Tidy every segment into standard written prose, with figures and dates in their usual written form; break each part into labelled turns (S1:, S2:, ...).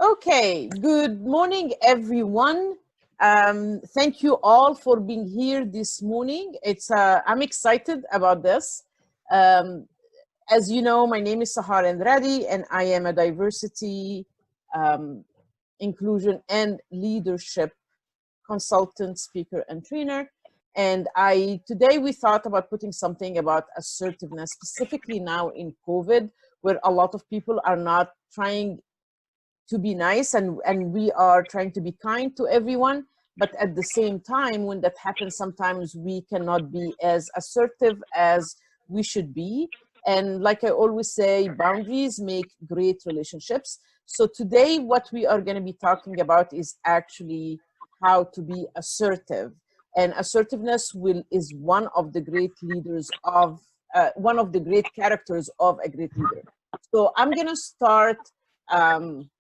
S1: Okay, good morning, everyone. Thank you all for being here this morning. I'm excited about this. Um, as you know, my name is Sahar and I am a diversity, um, inclusion, and leadership consultant, speaker, and trainer. And today we thought about putting something about assertiveness, specifically now in COVID, where a lot of people are not trying to be nice and we are trying to be kind to everyone, but at the same time, when that happens, sometimes we cannot be as assertive as we should be. And like I always say, boundaries make great relationships. So today what we are going to be talking about is actually how to be assertive. And assertiveness is one of the great leaders of one of the great characters of a great leader. So I'm going to start um,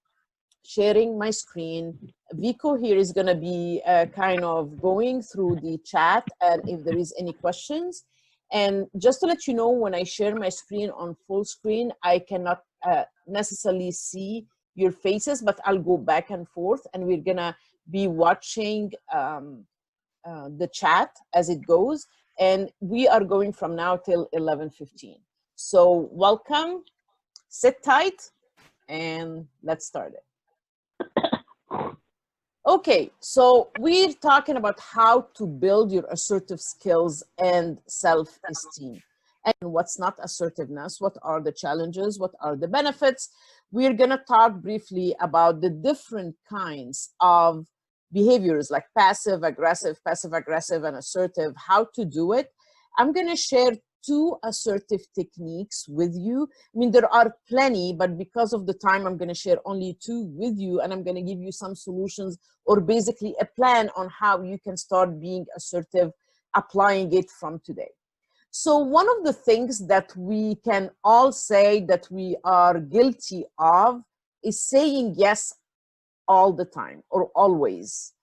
S1: sharing my screen. Vico here is going to be kind of going through the chat and if there is any questions. And just to let you know, when I share my screen on full screen, I cannot necessarily see your faces, but I'll go back and forth and we're going to be watching the chat as it goes. And we are going from now till 11:15. So welcome, sit tight, and let's start it. Okay, so we're talking about how to build your assertive skills and self-esteem. And what's not assertiveness? What are the challenges? What are the benefits? We're going to talk briefly about the different kinds of behaviors like passive aggressive, and assertive, how to do it. I'm going to share two assertive techniques with you. I mean, there are plenty, but because of the time, I'm going to share only two with you, and I'm going to give you some solutions or basically a plan on how you can start being assertive, applying it from today. So one of the things that we can all say that we are guilty of is saying yes all the time or always,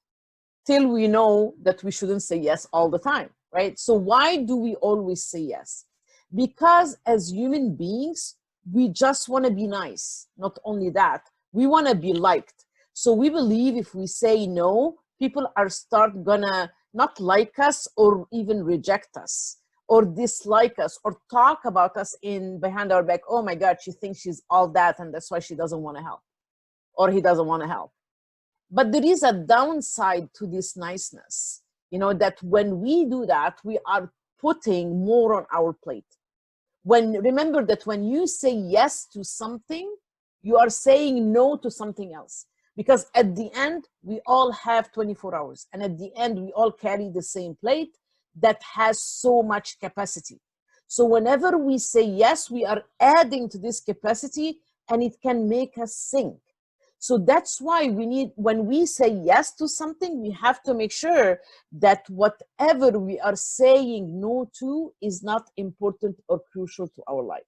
S1: till we know that we shouldn't say yes all the time, right? So why do we always say yes? Because as human beings, we just want to be nice. Not only that, we want to be liked. So we believe if we say no, people are gonna not like us or even reject us or dislike us or talk about us in behind our back. Oh my God, she thinks she's all that and that's why she doesn't want to help, or he doesn't want to help. But there is a downside to this niceness, that when we do that, we are putting more on our plate. Remember that when you say yes to something, you are saying no to something else. Because at the end, we all have 24 hours. And at the end, we all carry the same plate that has so much capacity. So whenever we say yes, we are adding to this capacity and it can make us sink. So that's why when we say yes to something, we have to make sure that whatever we are saying no to is not important or crucial to our life.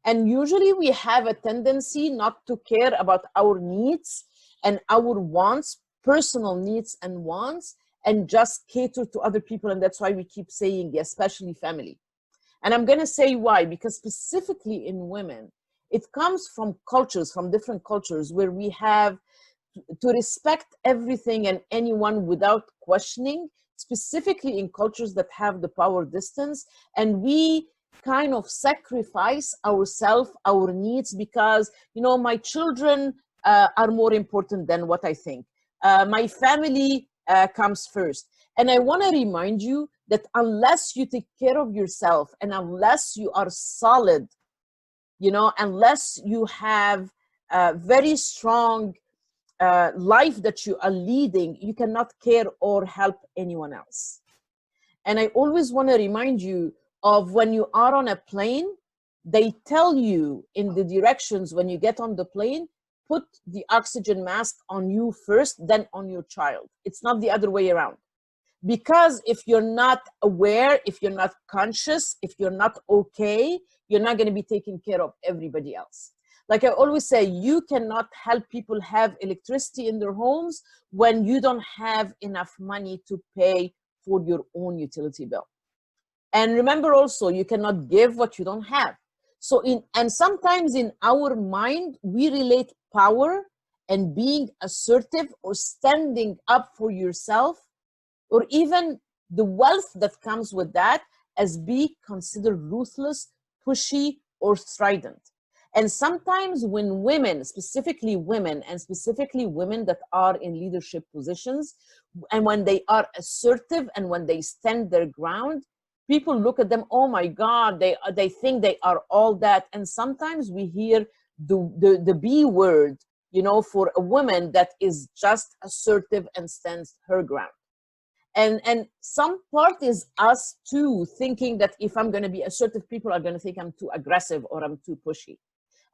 S1: And usually we have a tendency not to care about our needs and our wants, personal needs and wants, and just cater to other people. And that's why we keep saying yes, especially family. And I'm going to say why, because specifically in women, it comes from cultures, from different cultures, where we have to respect everything and anyone without questioning, specifically in cultures that have the power distance. And we kind of sacrifice ourselves, our needs, because, my children are more important than what I think. My family comes first. And I want to remind you that unless you take care of yourself and unless you are solid, unless you have a very strong life that you are leading, you cannot care or help anyone else. And I always want to remind you of when you are on a plane, they tell you in the directions when you get on the plane, put the oxygen mask on you first, then on your child. It's not the other way around. Because if you're not aware, if you're not conscious, if you're not okay, you're not going to be taking care of everybody else. Like I always say, you cannot help people have electricity in their homes when you don't have enough money to pay for your own utility bill. And remember also, you cannot give what you don't have. So and sometimes in our mind, we relate power and being assertive or standing up for yourself, or even the wealth that comes with that, as be considered ruthless, pushy, or strident. And sometimes when women, specifically women, and specifically women that are in leadership positions, and when they are assertive and when they stand their ground, people look at them, oh my God, they think they are all that. And sometimes we hear the B word, you know, for a woman that is just assertive and stands her ground. And some part is us too, thinking that if I'm going to be assertive, people are going to think I'm too aggressive or I'm too pushy.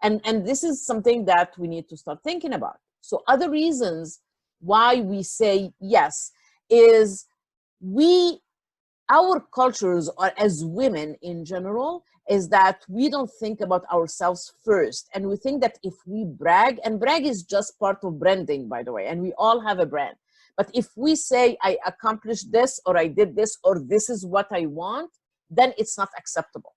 S1: And this is something that we need to start thinking about. So other reasons why we say yes is our cultures, or as women in general, is that we don't think about ourselves first. And we think that if we brag, and brag is just part of branding, by the way, and we all have a brand. But if we say, I accomplished this, or I did this, or this is what I want, then it's not acceptable.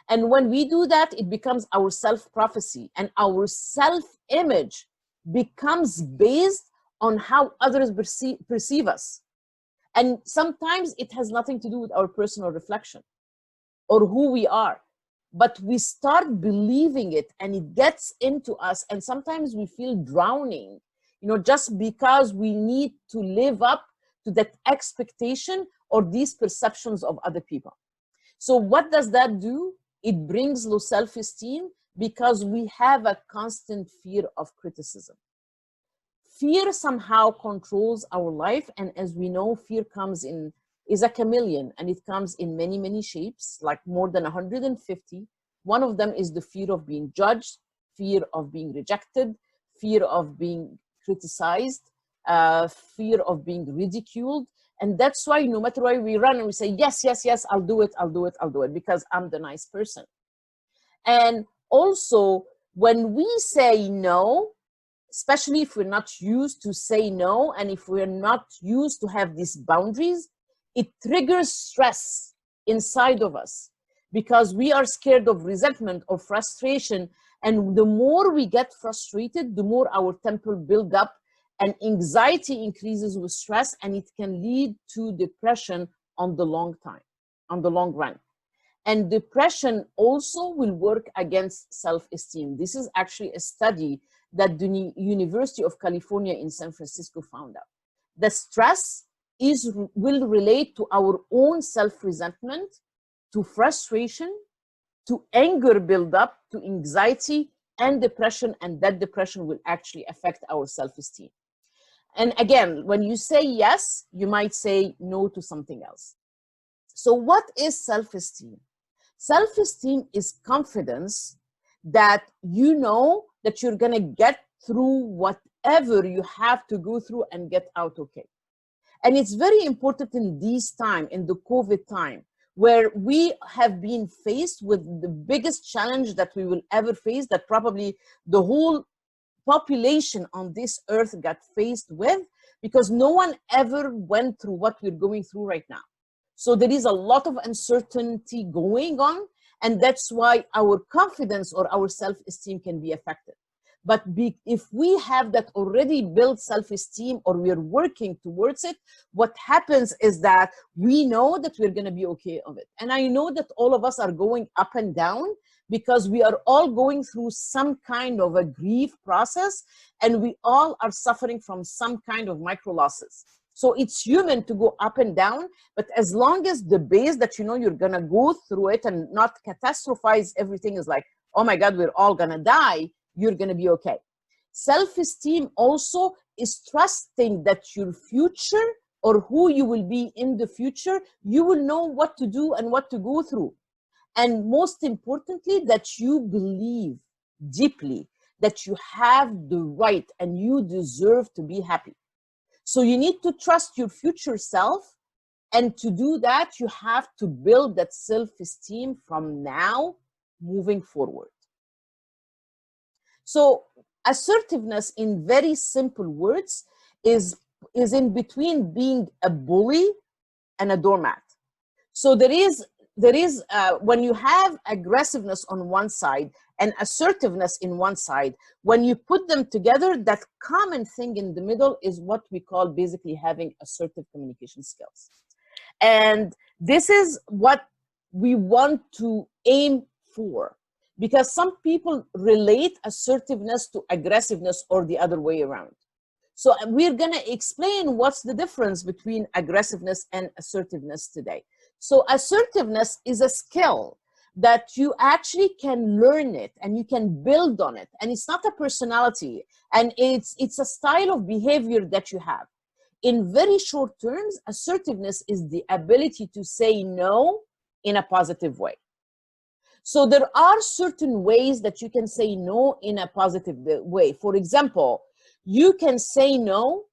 S1: And when we do that, it becomes our self-prophecy, and our self-image becomes based on how others perceive us. And sometimes it has nothing to do with our personal reflection or who we are, but we start believing it and it gets into us. And sometimes we feel drowning, you know, just because we need to live up to that expectation or these perceptions of other people. So what does that do? It brings low self-esteem because we have a constant fear of criticism. Fear somehow controls our life, and as we know, fear is a chameleon, and it comes in many, many shapes, like more than 150. One of them is the fear of being judged, fear of being rejected, fear of being criticized, fear of being ridiculed. And that's why no matter where we run and we say, yes, yes, yes, I'll do it, I'll do it, I'll do it, because I'm the nice person. And also, when we say no, especially if we're not used to say no, and if we're not used to have these boundaries, it triggers stress inside of us because we are scared of resentment or frustration. And the more we get frustrated, the more our temper builds up, and anxiety increases with stress, and it can lead to depression on the long run. And depression also will work against self-esteem. This is actually a study that the University of California in San Francisco found out. The stress will relate to our own self-resentment, to frustration, to anger buildup, to anxiety and depression, and that depression will actually affect our self-esteem. And again, when you say yes, you might say no to something else. So what is self-esteem? Self-esteem is confidence that you know that you're going to get through whatever you have to go through and get out okay. And it's very important in this time, in the COVID time, where we have been faced with the biggest challenge that we will ever face, that probably the whole population on this earth got faced with, because no one ever went through what we're going through right now. So there is a lot of uncertainty going on, and that's why our confidence or our self-esteem can be affected. But if we have that already built self-esteem, or we're working towards it, what happens is that we know that we're going to be okay of it. And I know that all of us are going up and down because we are all going through some kind of a grief process, and we all are suffering from some kind of micro losses. So it's human to go up and down, but as long as the base that you know you're going to go through it and not catastrophize everything is like, oh my God, we're all going to die, you're going to be okay. Self-esteem also is trusting that your future, or who you will be in the future, you will know what to do and what to go through. And most importantly, that you believe deeply that you have the right and you deserve to be happy. So you need to trust your future self. And to do that, you have to build that self-esteem from now moving forward. So assertiveness, in very simple words, is in between being a bully and a doormat. So there is when you have aggressiveness on one side and assertiveness in one side, when you put them together, that common thing in the middle is what we call basically having assertive communication skills. And this is what we want to aim for, because some people relate assertiveness to aggressiveness or the other way around. So we're going to explain what's the difference between aggressiveness and assertiveness today. So assertiveness is a skill that you actually can learn it and you can build on it. And it's not a personality, and it's a style of behavior that you have. In very short terms, assertiveness is the ability to say no in a positive way. So there are certain ways that you can say no in a positive way. For example, you can say no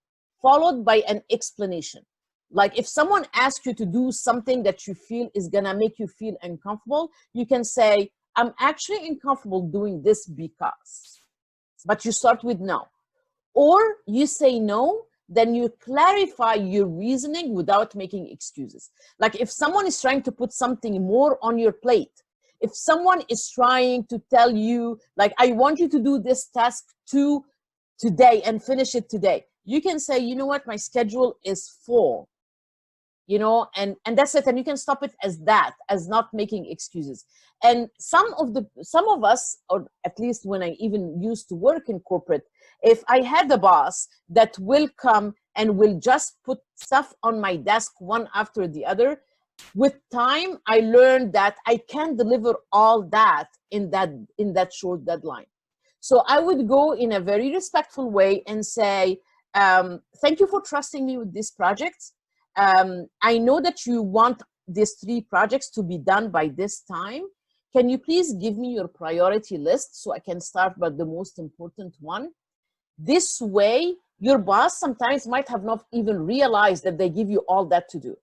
S1: followed by an explanation. Like if someone asks you to do something that you feel is gonna make you feel uncomfortable, you can say, I'm actually uncomfortable doing this because, but you start with no. Or you say no, then you clarify your reasoning without making excuses. Like if someone is trying to put something more on your plate, if someone is trying to tell you, like, I want you to do this task today and finish it today, you can say, you know what, my schedule is full, you know, and that's it. And you can stop it as that, as not making excuses. And some of us, or at least when I even used to work in corporate, if I had a boss that will come and will just put stuff on my desk one after the other, with time, I learned that I can't deliver all that in that short deadline. So I would go in a very respectful way and say, thank you for trusting me with this project. I know that you want these 3 projects to be done by this time. Can you please give me your priority list so I can start with the most important one? This way, your boss sometimes might have not even realized that they give you all that to do.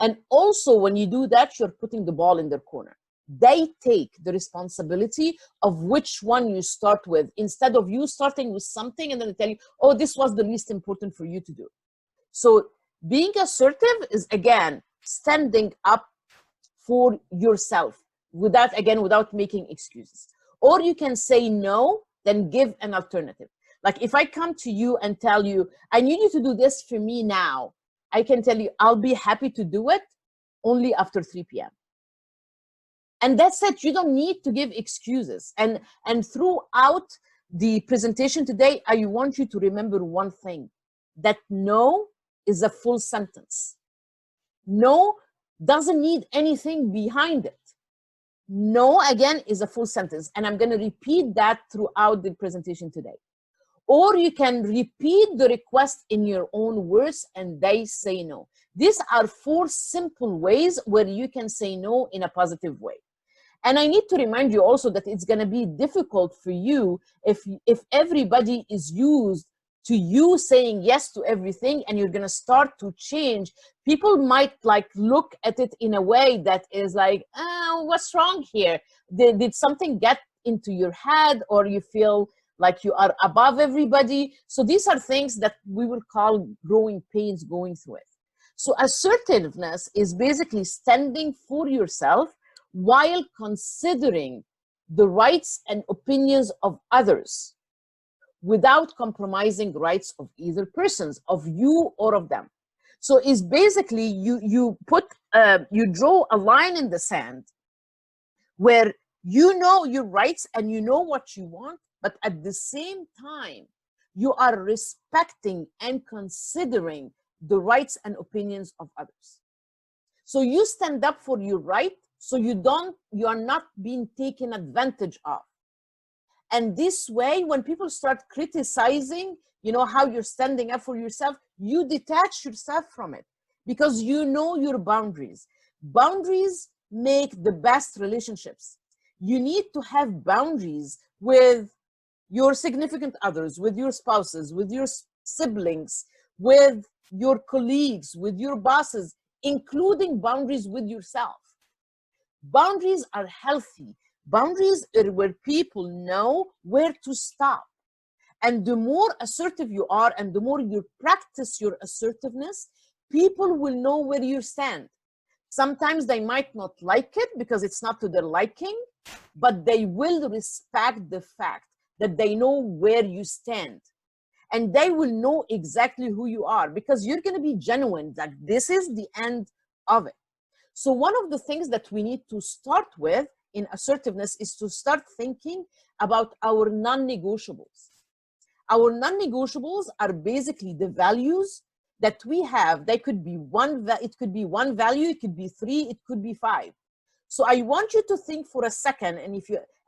S1: And also, when you do that, you're putting the ball in their corner. They take the responsibility of which one you start with, instead of you starting with something and then they tell you, oh, this was the least important for you to do. So being assertive is, again, standing up for yourself without making excuses. Or you can say no, then give an alternative. Like if I come to you and tell you, I need you to do this for me now, I can tell you, I'll be happy to do it only after 3 p.m. And that's it. You don't need to give excuses. And throughout the presentation today, I want you to remember one thing, that no is a full sentence. No doesn't need anything behind it. No, again, is a full sentence. And I'm going to repeat that throughout the presentation today. Or you can repeat the request in your own words and they say no. These are 4 simple ways where you can say no in a positive way. And I need to remind you also that it's going to be difficult for you if everybody is used to you saying yes to everything and you're going to start to change. People might like look at it in a way that is like, oh, what's wrong here? Did something get into your head, or you feel like you are above everybody? So these are things that we will call growing pains going through it. So assertiveness is basically standing for yourself while considering the rights and opinions of others without compromising rights of either persons, of you or of them. So it's basically you draw a line in the sand where you know your rights and you know what you want, but at the same time, you are respecting and considering the rights and opinions of others. So you stand up for your right, so you are not being taken advantage of. And this way, when people start criticizing, you know, how you're standing up for yourself, you detach yourself from it because you know your boundaries. Boundaries make the best relationships. You need to have boundaries with your significant others, with your spouses, with your siblings, with your colleagues, with your bosses, including boundaries with yourself. Boundaries are healthy. Boundaries are where people know where to stop. And the more assertive you are and the more you practice your assertiveness, people will know where you stand. Sometimes they might not like it because it's not to their liking, but they will respect the fact that they know where you stand. And they will know exactly who you are because you're going to be genuine, that this is the end of it. So one of the things that we need to start with in assertiveness is to start thinking about our non-negotiables. Our non-negotiables are basically the values that we have. They could be it could be one value, it could be 3, it could be 5. So I want you to think for a second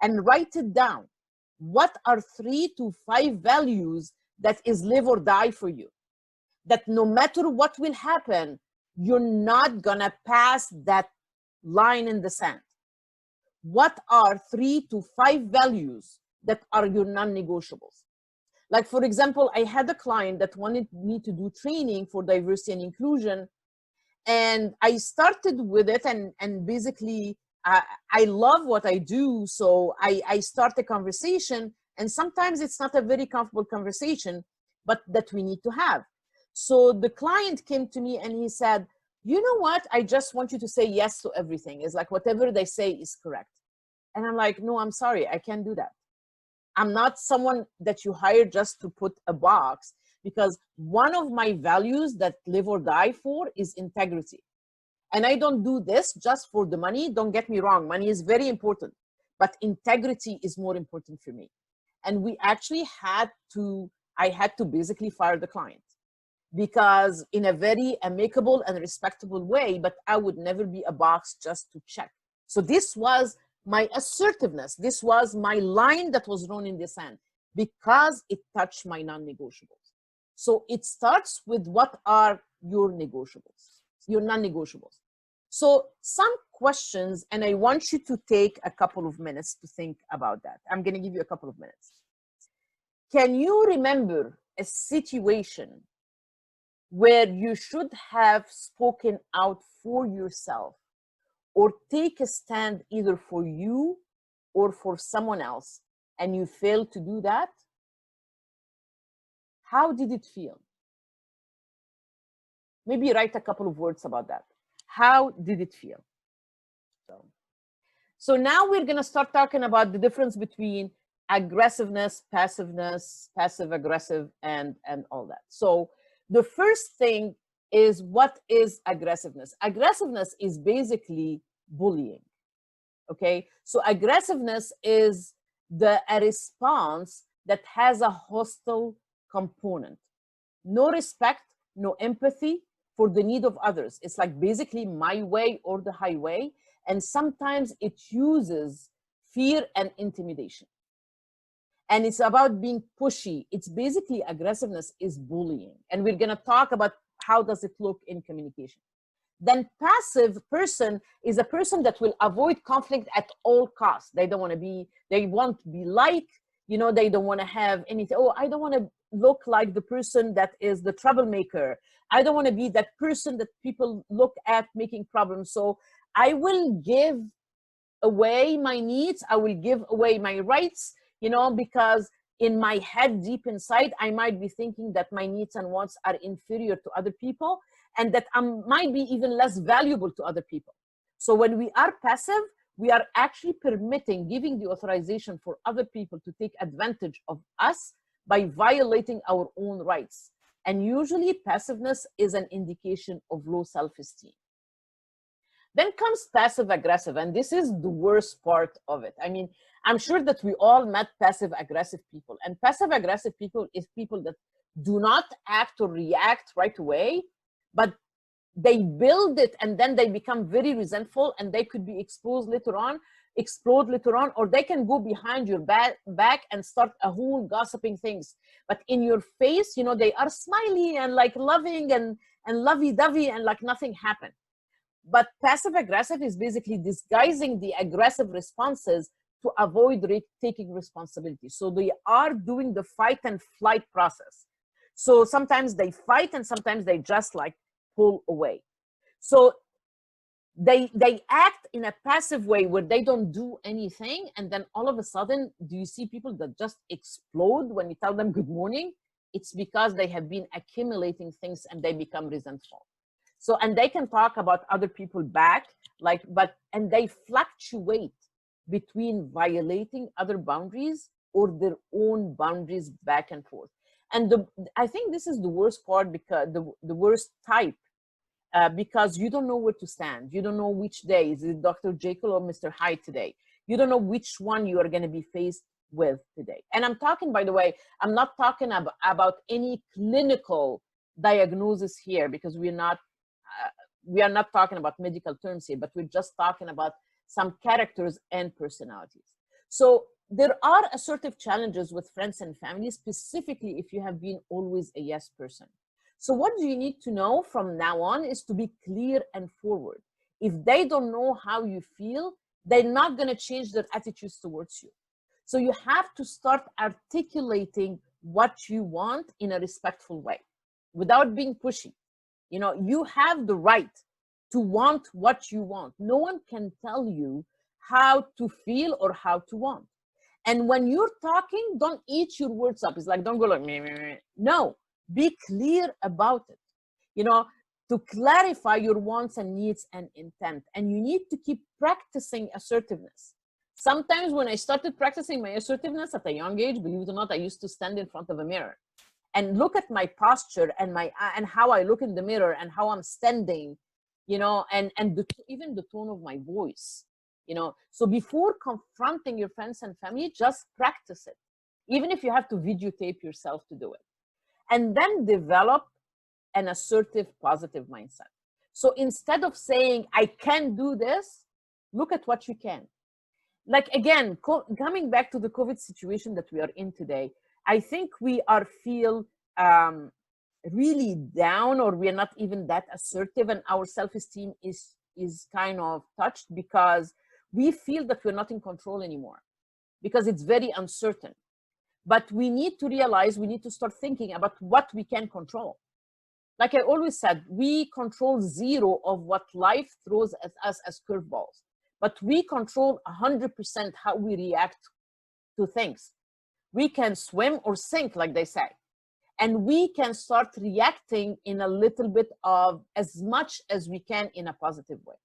S1: and write it down. What are 3 to 5 values that is live or die for you? That no matter what will happen, you're not gonna pass that line in the sand. What are 3 to 5 values that are your non-negotiables? Like, for example, I had a client that wanted me to do training for diversity and inclusion. And I started with it, and basically, I love what I do. So I start a conversation, and sometimes it's not a very comfortable conversation, but that we need to have. So the client came to me and he said, you know what? I just want you to say yes to everything. It's like whatever they say is correct. And I'm like, no, I'm sorry, I can't do that. I'm not someone that you hire just to put a box, because one of my values that live or die for is integrity. And I don't do this just for the money. Don't get me wrong. Money is very important, but integrity is more important for me. And we actually I had to basically fire the client, because in a very amicable and respectable way, but I would never be a box just to check. So this was my assertiveness. This was my line that was drawn in the sand because it touched my non-negotiables. So it starts with what are your negotiables, your non-negotiables. So some questions, and I want you to take a couple of minutes to think about that. I'm going to give you a couple of minutes. Can you remember a situation where you should have spoken out for yourself or take a stand either for you or for someone else, and you failed to do that? How did it feel? Maybe write a couple of words about that. How did it feel? So now we're going to start talking about the difference between aggressiveness, passiveness, passive aggressive, and all that. So the first thing is, what is aggressiveness? Aggressiveness is basically bullying. Okay, so aggressiveness is a response that has a hostile component. No respect, no empathy for the need of others. It's like basically my way or the highway. And sometimes it uses fear and intimidation. And it's about being pushy. It's basically aggressiveness is bullying. And we're going to talk about how does it look in communication. Then passive person is a person that will avoid conflict at all costs. They don't want to be, they won't be like, you know, they don't want to have anything. Oh, I don't want to look like the person that is the troublemaker. I don't want to be that person that people look at making problems. So I will give away my needs. I will give away my rights, you know, because in my head, deep inside, I might be thinking that my needs and wants are inferior to other people, and that I might be even less valuable to other people. So when we are passive, we are actually permitting, giving the authorization for other people to take advantage of us by violating our own rights. And usually passiveness is an indication of low self-esteem. Then comes passive aggressive, and this is the worst part of it. I mean, I'm sure that we all met passive aggressive people, and passive aggressive people is people that do not act or react right away, but they build it and then they become very resentful, and they could be explode later on, or they can go behind your back and start a whole gossiping things. But in your face, you know, they are smiley and like loving and lovey-dovey and like nothing happened. But passive aggressive is basically disguising the aggressive responses to avoid taking responsibility. So they are doing the fight and flight process. So sometimes they fight and sometimes they just like pull away. So they act in a passive way where they don't do anything, and then all of a sudden, do you see people that just explode when you tell them good morning? It's because they have been accumulating things and they become resentful. So, and they can talk about other people back, like, and they fluctuate between violating other boundaries or their own boundaries back and forth. And I think this is the worst part, because the worst type, because you don't know where to stand. You don't know which day, is it Dr. Jekyll or Mr. Hyde today? You don't know which one you are going to be faced with today. And I'm talking, by the way, I'm not talking about any clinical diagnosis here, because we are not talking about medical terms here, but we're just talking about some characters and personalities. So there are assertive challenges with friends and family, specifically if you have been always a yes person. So what you need to know from now on is to be clear and forward. If they don't know how you feel, they're not going to change their attitudes towards you. So you have to start articulating what you want in a respectful way without being pushy. You know, you have the right to want what you want. No one can tell you how to feel or how to want. And when you're talking, don't eat your words up. It's like, don't go like, meh, meh, meh. No, be clear about it. You know, to clarify your wants and needs and intent. And you need to keep practicing assertiveness. Sometimes when I started practicing my assertiveness at a young age, believe it or not, I used to stand in front of a mirror and look at my posture and how I look in the mirror and how I'm standing, you know, and even the tone of my voice, you know. So before confronting your friends and family, just practice it, even if you have to videotape yourself to do it. And then develop an assertive, positive mindset. So instead of saying, I can't do this, look at what you can. Like, again, coming back to the COVID situation that we are in today, I think we feel really down, or we are not even that assertive, and our self-esteem is kind of touched, because we feel that we're not in control anymore, because it's very uncertain. But we need to realize, we need to start thinking about what we can control. Like I always said, we control 0 of what life throws at us as curveballs, but we control 100% how we react to things. We can swim or sink, like they say. And we can start reacting in a little bit of as much as we can in a positive way.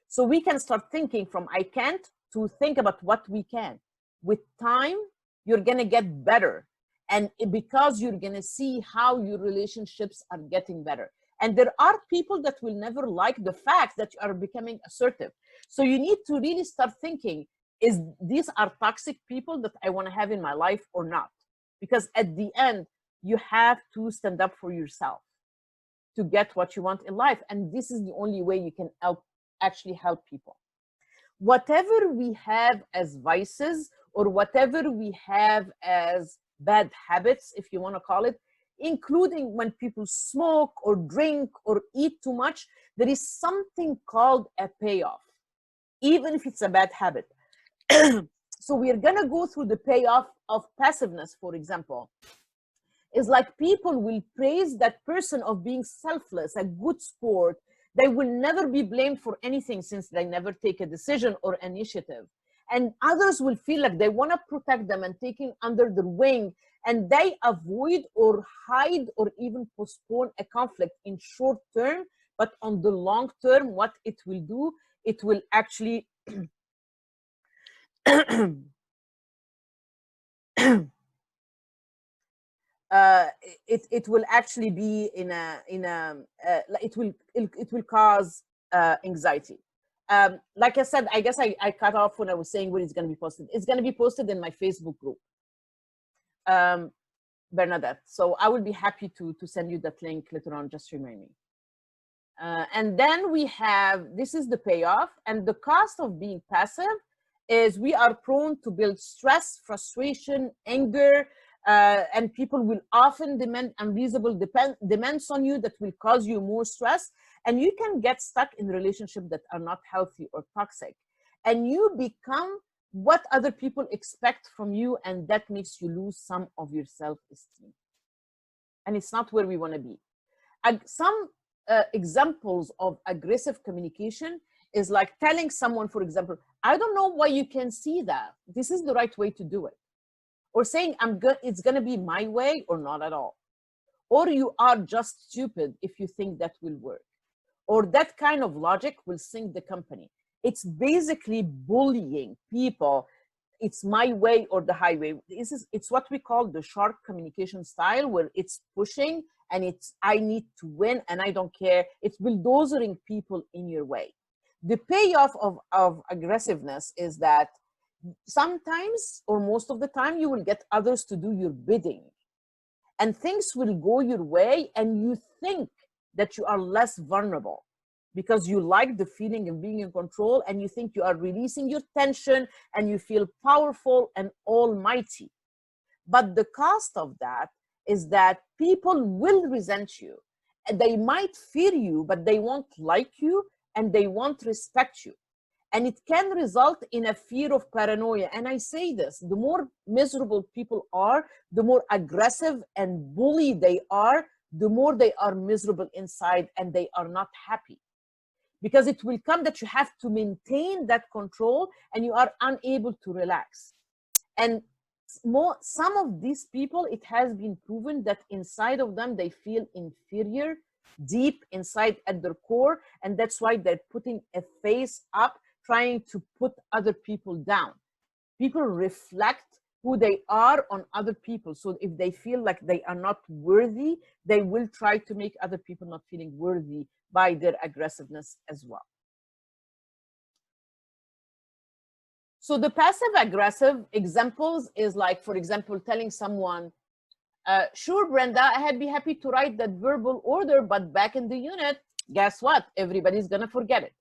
S1: So we can start thinking from I can't to think about what we can. With time, you're going to get better. And because you're going to see how your relationships are getting better. And there are people that will never like the fact that you are becoming assertive. So you need to really start thinking, these are toxic people that I want to have in my life or not? Because at the end, you have to stand up for yourself to get what you want in life. And this is the only way you can actually help people. Whatever we have as vices, or whatever we have as bad habits, if you want to call it, including when people smoke or drink or eat too much, there is something called a payoff, even if it's a bad habit. So we are going to go through the payoff of passiveness, for example. It's like people will praise that person of being selfless, a good sport. They will never be blamed for anything since they never take a decision or initiative. And others will feel like they want to protect them and taking under their wing, and they avoid or hide or even postpone a conflict in short term. But on the long term, what it will do, it will actually it will actually be it will cause anxiety. Like I said, I guess I cut off when I was saying where it's going to be posted. It's going to be posted in my Facebook group, Bernadette. So I will be happy to send you that link later on. Just remind me. And then we have, this is the payoff, and the cost of being passive is we are prone to build stress, frustration, anger, and people will often demand unreasonable demands on you that will cause you more stress, and you can get stuck in relationships that are not healthy or toxic, and you become what other people expect from you, and that makes you lose some of your self-esteem, and it's not where we want to be. Some examples of aggressive communication is like telling someone, for example, I don't know why you can see that. This is the right way to do it. Or saying, it's going to be my way or not at all. Or you are just stupid if you think that will work. or that kind of logic will sink the company. It's basically bullying people. It's my way or the highway. It's what we call the shark communication style, where it's pushing and it's, I need to win and I don't care. It's bulldozering people in your way. The payoff of aggressiveness is that sometimes, or most of the time, you will get others to do your bidding and things will go your way, and you think that you are less vulnerable because you like the feeling of being in control, and you think you are releasing your tension and you feel powerful and almighty. But the cost of that is that people will resent you, and they might fear you, but they won't like you and they won't respect you. And it can result in a fear of paranoia. And I say this, the more miserable people are, the more aggressive and bully they are, the more they are miserable inside and they are not happy. Because it will come that you have to maintain that control and you are unable to relax. And some of these people, it has been proven that inside of them, they feel inferior, deep inside at their core. And that's why they're putting a face up, trying to put other people down. People reflect who they are on other people. So if they feel like they are not worthy, they will try to make other people not feeling worthy by their aggressiveness as well. So the passive aggressive examples is like, for example, telling someone, sure, Brenda, I'd be happy to write that verbal order, but back in the unit, guess what? Everybody's gonna forget it.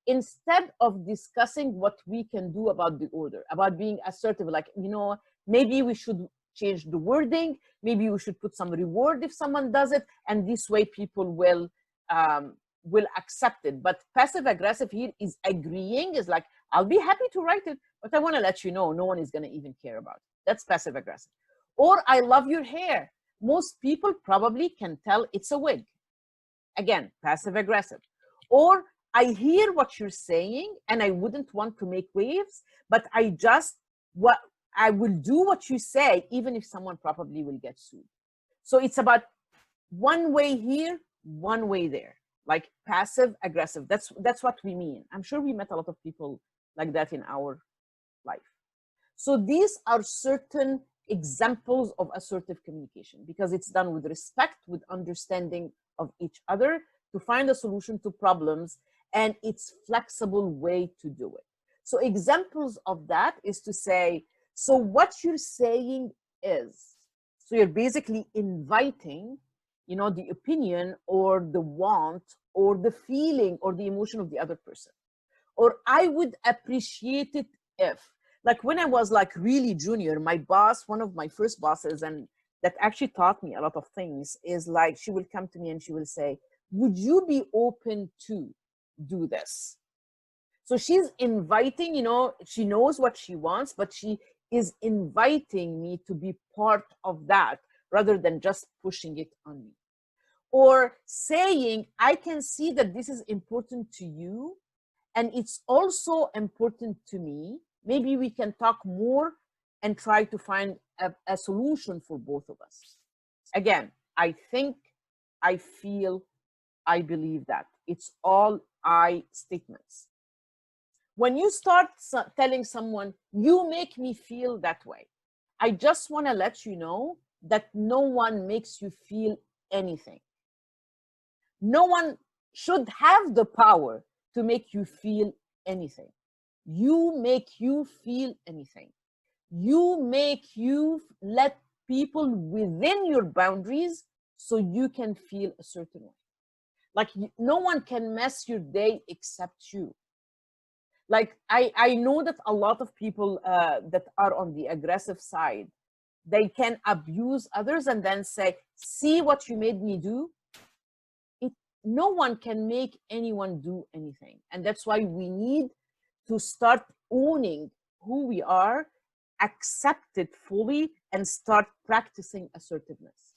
S1: Instead of discussing what we can do about the order, about being assertive, like, you know, maybe we should change the wording, maybe we should put some reward if someone does it, and this way people will accept it. But passive aggressive here is agreeing, is like, I'll be happy to write it, but I want to let you know no one is going to even care about it. That's passive aggressive. Or, I love your hair. Most people probably can tell it's a wig. Again, passive aggressive. Or, I hear what you're saying and I wouldn't want to make waves, but I will do what you say, even if someone probably will get sued. So it's about one way here, one way there, like passive aggressive. That's what we mean. I'm sure we met a lot of people like that in our life. So these are certain examples of assertive communication, because it's done with respect, with understanding of each other to find a solution to problems, and it's flexible way to do it. So examples of that is to say, so what you're saying is, so you're basically inviting, you know, the opinion or the want or the feeling or the emotion of the other person. Or, I would appreciate it if, like when I was like really junior, my boss, one of my first bosses, and that actually taught me a lot of things, is like, she will come to me and she will say, would you be open to do this? So she's inviting, you know, she knows what she wants, but she is inviting me to be part of that rather than just pushing it on me. Or saying, I can see that this is important to you and it's also important to me. Maybe we can talk more and try to find a solution for both of us. Again, I think, I feel, I believe that. It's all I statements. When you start telling someone, you make me feel that way, I just want to let you know that no one makes you feel anything. No one should have the power to make you feel anything. You make you feel anything. You make you let people within your boundaries so you can feel a certain way. Like, no one can mess your day except you. Like, I know that a lot of people that are on the aggressive side, they can abuse others and then say, see what you made me do? No one can make anyone do anything. And that's why we need to start owning who we are, accept it fully, and start practicing assertiveness.